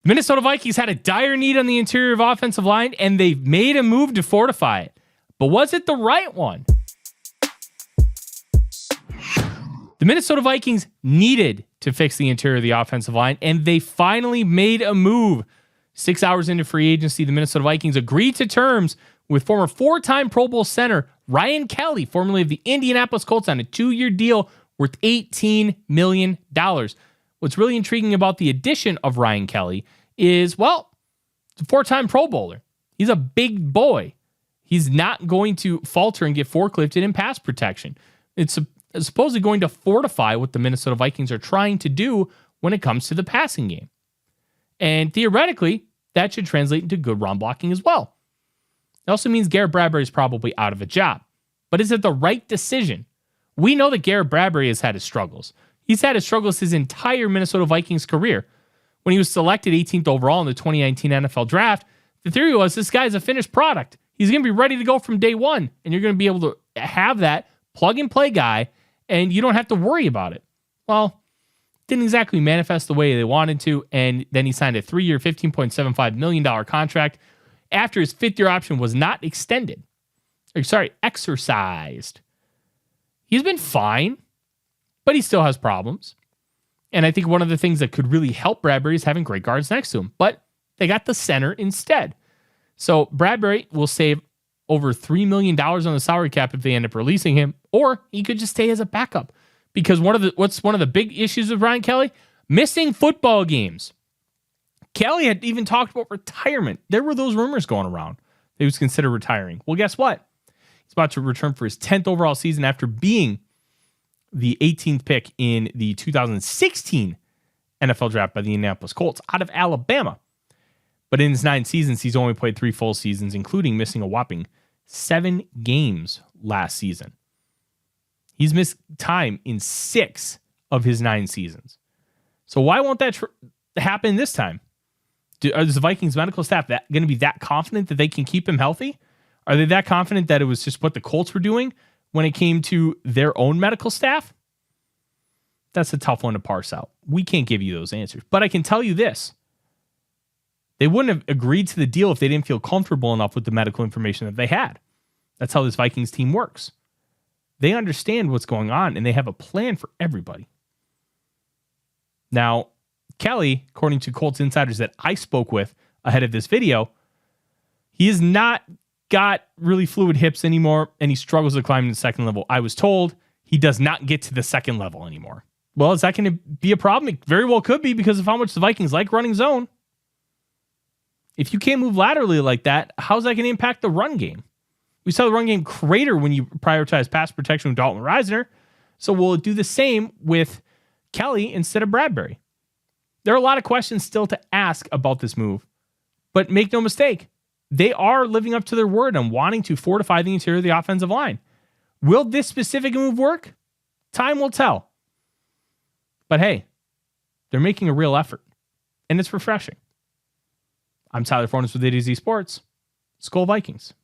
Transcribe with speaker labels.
Speaker 1: The Minnesota Vikings had a dire need on the interior of offensive line, and they made a move to fortify it. But was it the right one? The Minnesota Vikings needed to fix the interior of the offensive line, and they finally made a move. 6 hours into free agency, the Minnesota Vikings agreed to terms with former four-time Pro Bowl center Ryan Kelly, formerly of the Indianapolis Colts, on a 2-year deal worth $18 million. What's really intriguing about the addition of Ryan Kelly is, well, it's a 4-time Pro Bowler. He's a big boy. He's not going to falter and get forklifted in pass protection. It's supposedly going to fortify what the Minnesota Vikings are trying to do when it comes to the passing game. And theoretically, that should translate into good run blocking as well. It also means Garrett Bradbury is probably out of a job. But is it the right decision? We know that Garrett Bradbury has had his struggles. He's had his struggles his entire Minnesota Vikings career. When he was selected 18th overall in the 2019 NFL Draft, the theory was this guy's a finished product. He's going to be ready to go from day one, and you're going to be able to have that plug-and-play guy, and you don't have to worry about it. Well, didn't exactly manifest the way they wanted to, and then he signed a 3-year, $15.75 million contract after his 5th-year option was not exercised. He's been fine, but he still has problems. And I think one of the things that could really help Bradbury is having great guards next to him, but they got the center instead. So Bradbury will save over $3 million on the salary cap if they end up releasing him, or he could just stay as a backup. Because what's one of the big issues with Ryan Kelly? Missing football games. Kelly had even talked about retirement. There were those rumors going around that he was considered retiring. Well, guess what? He's about to return for his 10th overall season after being the 18th pick in the 2016 NFL Draft by the Indianapolis Colts out of Alabama. But in his 9 seasons, he's only played 3 full seasons, including missing a whopping 7 games last season. He's missed time in 6 of his 9 seasons. So why won't that happen this time? Is the Vikings medical staff going to be that confident that they can keep him healthy? Are they that confident that it was just what the Colts were doing when it came to their own medical staff? That's a tough one to parse out. We can't give you those answers. But I can tell you this. They wouldn't have agreed to the deal if they didn't feel comfortable enough with the medical information that they had. That's how this Vikings team works. They understand what's going on, and they have a plan for everybody. Now, Kelly, according to Colts insiders that I spoke with ahead of this video, he has not got really fluid hips anymore, and he struggles to climb to the second level. I was told he does not get to the second level anymore. Well, is that going to be a problem? It very well could be because of how much the Vikings like running zone. If you can't move laterally like that, how's that going to impact the run game? We saw the run game crater when you prioritize pass protection with Dalton Reisner. So will it do the same with Kelly instead of Bradbury? There are a lot of questions still to ask about this move. But make no mistake, they are living up to their word on wanting to fortify the interior of the offensive line. Will this specific move work? Time will tell. But hey, they're making a real effort. And it's refreshing. I'm Tyler Forness with A to Z Sports. Skol Vikings.